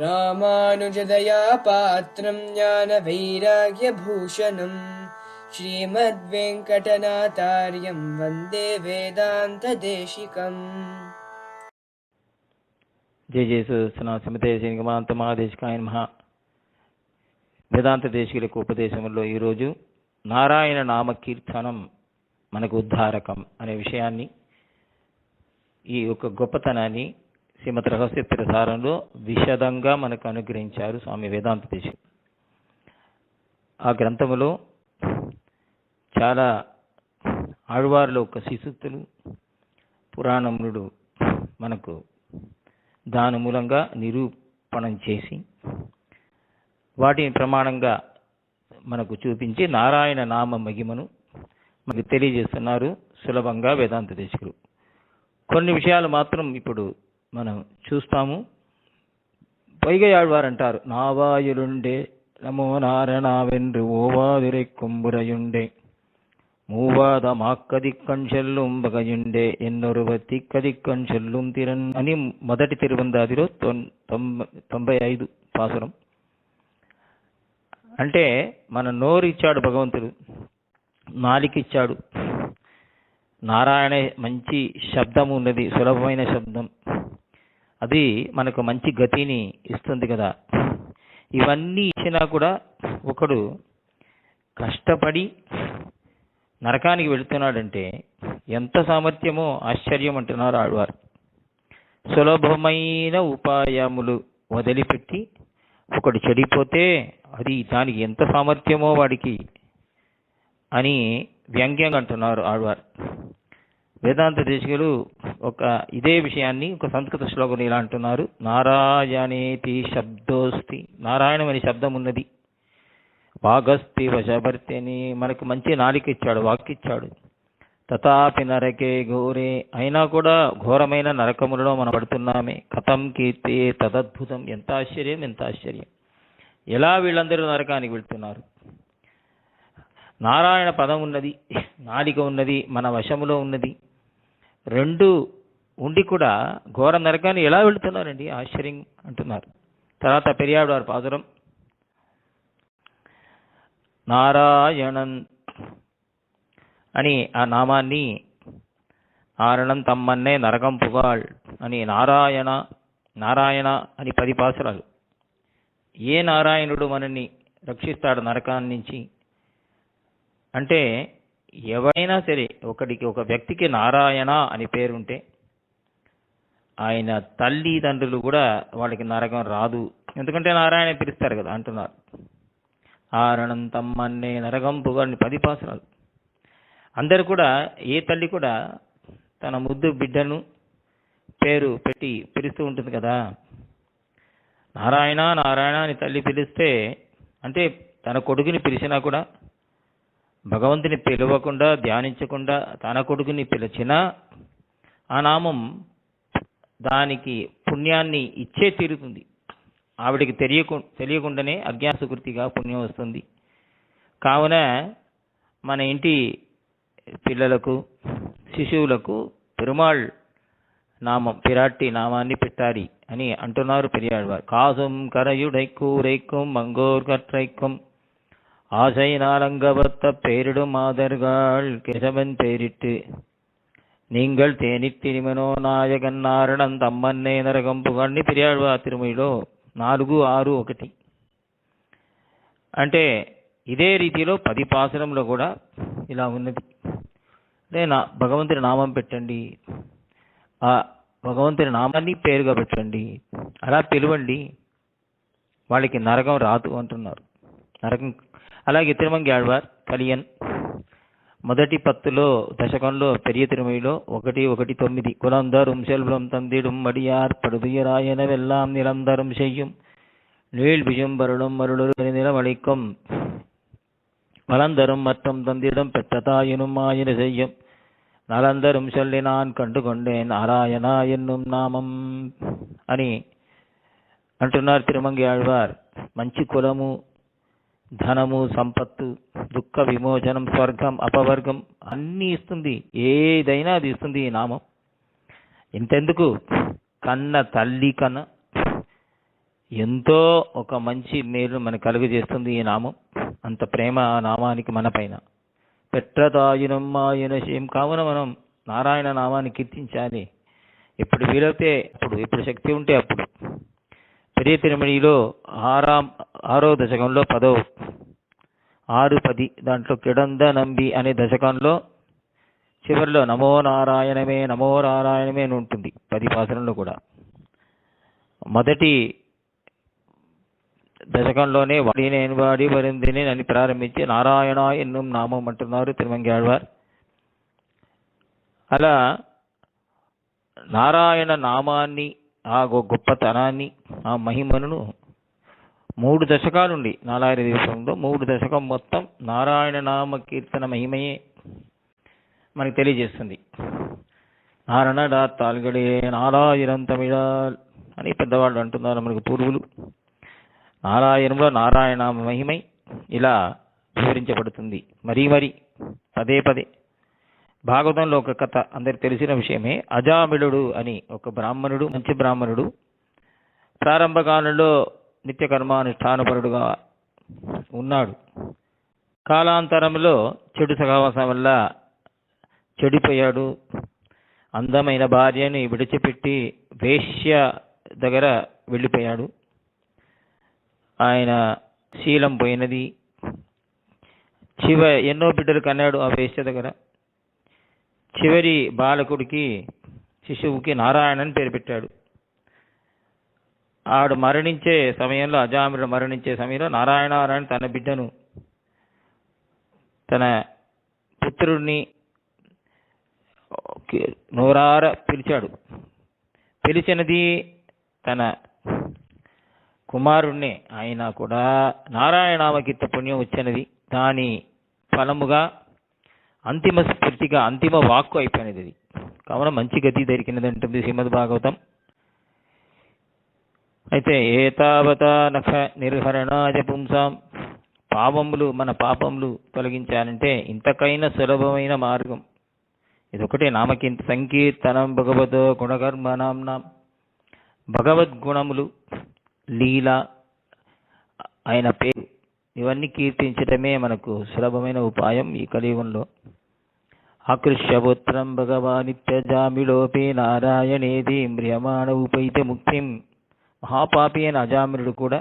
రామానుజదయా పాత్రం జ్ఞాన వైరాగ్య భూషణం శ్రీమద్వేంకటనాథార్యం వందే వేదాంత దేశికం. జయ జయ శ్రీమతే శ్రీనిగమాంత మహాదేశికాయ నమః. వేదాంత దేశికులకు ఉపదేశంలో ఈరోజు నారాయణ నామ కీర్తనం మనకు ఉద్ధారకం అనే విషయాన్ని, ఈ యొక్క గొప్పతనాన్ని శ్రీమద్ రహస్య ప్రసారంలో విశదంగా మనకు అనుగ్రహించారు స్వామి వేదాంత దేశికులు. ఆ గ్రంథములో చాలా ఆళ్వార్ల యొక్క శిశుతులు పురాణములు మనకు దాని మూలంగా నిరూపణం చేసి వాటిని ప్రమాణంగా మనకు చూపించి నారాయణ నామ మహిమను మనకు తెలియజేస్తున్నారు సులభంగా వేదాంత దేశికులు. కొన్ని విషయాలు మాత్రం ఇప్పుడు మనం చూస్తాము. పైగా ఆళ్వారు అంటారు, నావాయులుండే నమో నారణావెன்று ఓవాదిரை కొంబురయుండే మూవాద మాక్కదిక్కణ్ చెల్లుం బగయుండే ఎన్నొరువ తిక్కదిక్కణ్ చెల్లుం తిరన్ అని మొదటి తిరువందాదిలో 95 పాసురం. అంటే మన నోరు ఇచ్చాడు భగవంతుడు, నాలికిచ్చాడు. నారాయణ మంచి శబ్దం ఉన్నది, సులభమైన శబ్దం, అది మనకు మంచి గతిని ఇస్తుంది కదా. ఇవన్నీ ఇచ్చినా కూడా ఒకడు కష్టపడి నరకానికి వెళుతున్నాడంటే ఎంత సామర్థ్యమో ఆశ్చర్యం అంటున్నారు ఆళ్వారు. సులభమైన ఉపాయములు వదిలిపెట్టి ఒకడు చెడిపోతే అది దానికి ఎంత సామర్థ్యమో వాడికి అని వ్యంగ్యంగా అంటున్నారు ఆళ్వారు. వేదాంత దేశికులు ఇదే విషయాన్ని ఒక సంస్కృత శ్లోకం ఇలా అంటున్నారు, నారాయణేతి శబ్దోస్తి, నారాయణం అనే శబ్దం ఉన్నది. వాగస్తి వశభర్తి అని మనకు మంచి నాలిక ఇచ్చాడు, వాక్కిచ్చాడు. తథాపి నరకే ఘోరే, అయినా కూడా ఘోరమైన నరకములలో మనం పడుతున్నామే. కథం కీర్తి తదద్భుతం, ఎంత ఆశ్చర్యం, ఎంత ఆశ్చర్యం. ఎలా వీళ్ళందరూ నరకానికి వెళ్తున్నారు? నారాయణ పదం ఉన్నది, నాలిక ఉన్నది, మన వశములో ఉన్నది, రెండు ఉండి కూడా ఘోర నరకాన్ని ఎలా వెళుతున్నారండి, ఆశ్చర్యం అంటున్నారు. తర్వాత పెరియాళ్వారు పాసురం, నారాయణన్ అని ఆ నామాన్ని నారాయణం తమ్మన్నే నరకం పుగాళ్ అని నారాయణ నారాయణ అని 10 పాసురాలు. ఏ నారాయణుడు మనల్ని రక్షిస్తాడు నరకాన్ని నుంచి అంటే, ఎవరైనా సరే ఒక వ్యక్తికి నారాయణ అని పేరుంటే ఆయన తల్లిదండ్రులు కూడా వాళ్ళకి నరకం రాదు, ఎందుకంటే నారాయణ పిలుస్తారు కదా అంటున్నారు. ఆరణం తమ్మన్నే నరకం పుగాళ్ళని 10 పాసురాలు. అందరు కూడా, ఏ తల్లి కూడా తన ముద్దు బిడ్డను పేరు పెట్టి పిలుస్తూ ఉంటుంది కదా. నారాయణ నారాయణ అని తల్లి పిలిస్తే, అంటే తన కొడుకుని పిలిచినా కూడా భగవంతుని పిలవకుండా ధ్యానించకుండా తన కొడుకుని పిలిచినా ఆ నామం దానికి పుణ్యాన్ని ఇచ్చే తీరుతుంది. ఆవిడికి తెలియకుండానే అజ్ఞాసుకృతిగా పుణ్యం వస్తుంది. కావున మన ఇంటి పిల్లలకు, శిశువులకు పెరుమాళ్ నామం, పిరాట్టి నామాన్ని పెట్టాలి అని అంటున్నారు పెరియాళ్వారు. కాసుం కరయుడైక్కూరైக்கும் మంగోర్ కట్రైக்கும் ஆசை நாலங்கவத்த பேரிடும் மாதர்கள் கேசவன் பேரிட்டு நீங்கள் తేనిత్తినిమనో నాయకన్ నారణం తమ్మన్నే నరకం పుగాణ్ణి పెరియాళ్వా తిరుమలలో 4:6:1. అంటే ఇదే రీతిలో 10 పాసురంలో కూడా ఇలా ఉన్నది. అంటే భగవంతుని నామం పెట్టండి, ఆ భగవంతుని నామాన్ని పేరుగా పెట్టండి, అలా పిలవండి, వాళ్ళకి నరకం రాదు అంటున్నారు. నరకం అలాగే తిరుమంగి ఆళ్వార్ కలియన్ మొదటి 10లో దశకంలో పెరియ తిరుమలలో 1:1:9 కులందரும் செல்வம் தந்திடும் மடியார் படுதுயராயனவெல்லாம் நிரந்தரம் செய்யும் நீள் விஜும்பருளும் மருளொரு நிலமளிக்கும் வளந்தரும் மற்றும் தந்திடம் பெற்ற தாயினும் ஆயின செய்யும் నలందరం சொல்லி நான் కండుకొండేన్ నారాయణ ఎన్నుం నామం అని అంటున్నారు తిరుమంగి ఆళ్వార్. మంచి కులము, ధనము, సంపత్తు, దుఃఖ విమోచనం, స్వర్గం, అపవర్గం అన్నీ ఇస్తుంది, ఏదైనా అది ఇస్తుంది ఈ నామం. ఇంతెందుకు, కన్న తల్లి కన్నా ఎంతో ఒక మంచి మేలు మనకు కలుగజేస్తుంది ఈ నామం. అంత ప్రేమ ఆ నామానికి మన పైన. పెట్రదాయునం మాయనశయం. కావున మనం నారాయణ నామాన్ని కీర్తించాలి. ఎప్పుడు వీలైతే అప్పుడు, ఎప్పుడు శక్తి ఉంటే అప్పుడు. పెరియ తిరుమడిలో ఆరో దశకంలో 6-10 దాంట్లో కిడంద నంబి అనే దశకంలో చివరిలో నమో నారాయణమే నమో నారాయణమే అని ఉంటుంది 10 పాసరంలో కూడా. మొదటి దశకంలోనే వాడినేను వాడి వరిందిని అని ప్రారంభించి నారాయణ ఎన్నుం నామం అంటున్నారు తిరుమంగాళ్వార్. అలా నారాయణ నామాన్ని, ఆ గొప్పతనాన్ని, ఆ మహిమను 3 దశకాలుండి 4000 దివసంలో 3 దశకం మొత్తం నారాయణ నామ కీర్తన మహిమయే మనకు తెలియజేస్తుంది. నారాయణ తాల్గడే నారాయణం తమిళాల్ అని పెద్దవాళ్ళు అంటున్నారు మనకు పూర్వులు. నారాయణంలో నారాయణ మహిమై ఇలా వివరించబడుతుంది మరీ పదే పదే. భాగవతంలో ఒక కథ అందరికి తెలిసిన విషయమే. అజామిళుడు అని ఒక బ్రాహ్మణుడు, మంచి బ్రాహ్మణుడు, ప్రారంభ కాలంలో నిత్య కర్మానుష్ఠానపరుడుగా ఉన్నాడు. కాలాంతరంలో చెడు సహవాసం వల్ల చెడిపోయాడు. అందమైన భార్యని విడిచిపెట్టి వేశ్య దగ్గర వెళ్ళిపోయాడు. ఆయన శీలం పోయినది. ఎన్నో బిడ్డలు కన్నాడు ఆ వేశ్య దగ్గర. చివరి బాలకుడికి, శిశువుకి నారాయణని పేరు పెట్టాడు. ఆడు మరణించే సమయంలో, అజామిళుడు మరణించే సమయంలో నారాయణ తన బిడ్డను, తన పుత్రుడిని నోరార పిలిచాడు. పిలిచినది తన కుమారుణ్ణే. అయినా కూడా నారాయణామకీర్త పుణ్యం వచ్చినది. దాని ఫలముగా అంతిమ స్ఫూర్తిగా అంతిమ వాక్కు అయిపోయినది అది. కావున మంచి గతి దొరికినది అంటుంది శ్రీమద్ భాగవతం. అయితే ఏతావత నఖ నిర్హరణాయ పుంసాం. మన పాపములు తొలగించాలంటే ఇంతకైనా సులభమైన మార్గం ఇదొకటే. నామకింత సంకీర్తనం భగవతో గుణకర్మనాంనాం. భగవద్గుణములు, లీల, ఆయన పేరు, ఇవన్నీ కీర్తించడమే మనకు సులభమైన ఉపాయం ఈ కలియుగంలో. ఆకృష్యపుత్రం భగవానిత్యజామిళోపి నారాయణేది మ్రియమాణ ఉపైతే ముక్తిం. మహాపాపి అయిన అజామిళుడు కూడా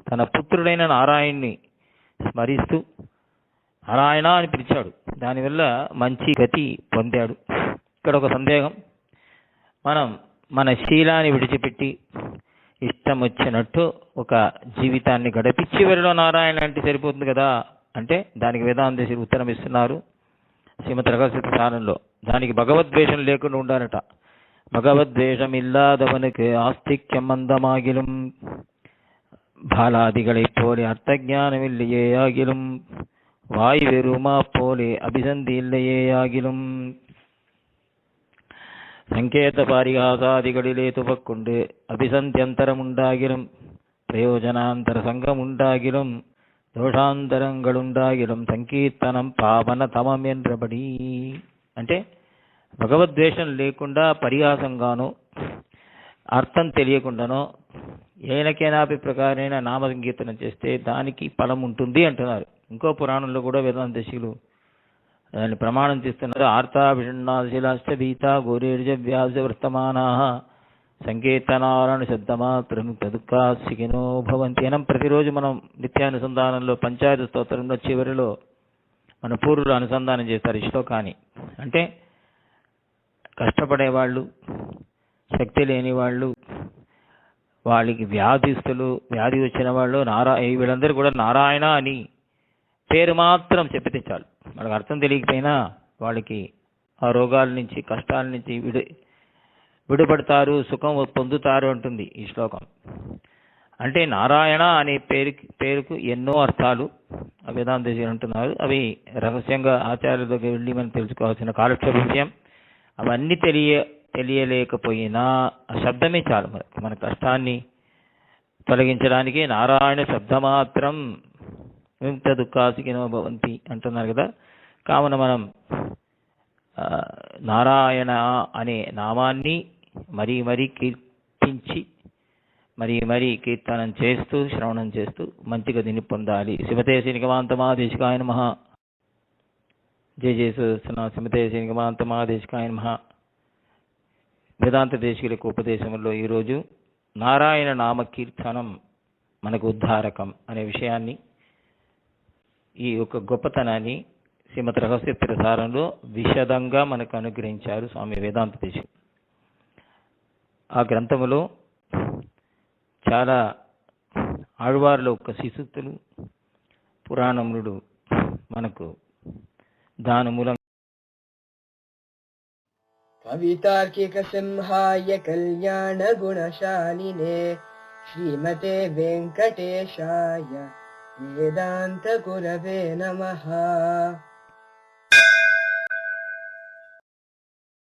తన పుత్రుడైన నారాయణ్ణి స్మరిస్తూ నారాయణ అని పిలిచాడు. దానివల్ల మంచి గతి పొందాడు. ఇక్కడ ఒక సందేహం. మనం మన శీలాన్ని విడిచిపెట్టి ఇష్టం వచ్చినట్టు ఒక జీవితాన్ని గడిపి చివరిలో నారాయణ అంటే సరిపోతుంది కదా అంటే దానికి వేదాంతేశ్వరి ఉత్తరం ఇస్తున్నారు శ్రీమద్ రహస్య సారంలో. దానికి భగవద్వేషం లేకుండా ఉండాలట. பகவத்வேஷம் இல்லாதவனுக்கு ஆஸ்திக்யம் மந்தமாகிலும் பாலாதிகளைப் போலே அர்த்த ஞானம் இல்லையே ஆகிலும் வாய் வெறுமா போலே அபிசந்தி இல்லையே ஆகிலும் சங்கேத பாரிகாசாதிகளிலே துவக்கொண்டு அபிசந்தியந்தரம் உண்டாகிலும் பிரயோஜனாந்தர சங்கம் உண்டாகிலும் దోషాంతరంగలుండాగిలం సంకీర్తనం పావన తమం என்றபடி. అంటే భగవద్వేషం లేకుండా పరిహాసంగానో అర్థం తెలియకుండానో ఏనకేనాపి ప్రకారైన నామ సంకీర్తనం చేస్తే దానికి ఫలం ఉంటుంది అంటున్నారు. ఇంకో పురాణంలో కూడా వేదాంతశీలు దాన్ని ప్రమాణం చేస్తున్నారు. ఆర్తాభిషణాశిలాశ్చీత గోరేర్జ వ్యాస వర్తమానా సంకీర్తనాలను శబ్దమాత్రం తదుకాశికినో భవంతి అనం. ప్రతిరోజు మనం నిత్యానుసంధానంలో పంచాయత స్తోత్రంలో చివరిలో మన పూర్వులు అనుసంధానం చేస్తారు ఈ శ్లోకాన్ని. అంటే కష్టపడేవాళ్ళు, శక్తి లేని వాళ్ళు, వాళ్ళకి వ్యాధిస్తులు, వ్యాధి వచ్చిన వాళ్ళు వీళ్ళందరూ కూడా నారాయణ అని పేరు మాత్రం చెప్పితే చాలు. వాళ్ళకి అర్థం తెలియకపోయినా వాళ్ళకి ఆ రోగాల నుంచి, కష్టాల నుంచి విడుపడతారు, సుఖం పొందుతారు అంటుంది ఈ శ్లోకం. అంటే నారాయణ అనే పేరుకు ఎన్నో అర్థాలు వేదాంతేశ్వరి అంటున్నారు. అవి రహస్యంగా ఆచార్యుల దగ్గర వెళ్ళి మనం తెలుసుకోవాల్సిన కాలక్షేప విషయం. అవన్నీ తెలియలేకపోయినా ఆ శబ్దమే చాలు మన కష్టాన్ని తొలగించడానికి. నారాయణ శబ్దమాత్రం విముక్త దుఃఖాసికినో భవంతి అంటున్నారు కదా. కావున మనం నారాయణ అనే నామాన్ని మరీ కీర్తించి మరీ కీర్తనం చేస్తూ శ్రవణం చేస్తూ మంచిగా దీన్ని పొందాలి. శివతే శ్రీనిగమాంతమాదేశికాయ నమః. జయ జయ సుదర్శన శివతే శ్రీనిగమాంతమాదేశికాయ నమః. వేదాంత దేశికులకు ఉపదేశంలో ఈరోజు నారాయణ నామ కీర్తనం మనకు ఉద్ధారకం అనే విషయాన్ని, ఈ యొక్క గొప్పతనాన్ని శ్రీమద్ రహస్య ప్రసారంలో విశదంగా మనకు అనుగ్రహించారు స్వామి వేదాంత దేశికులు. ఆ గ్రంథములో చాలా ఆళ్వార్ల యొక్క శిశుక్తులు పురాణములు మనకు దాని మూలంగా కవితార్కిక సింహాయ కళ్యాణ గుణశాలినే శ్రీమతే వెంకటేశాయ వేదాంత గురవే నమః.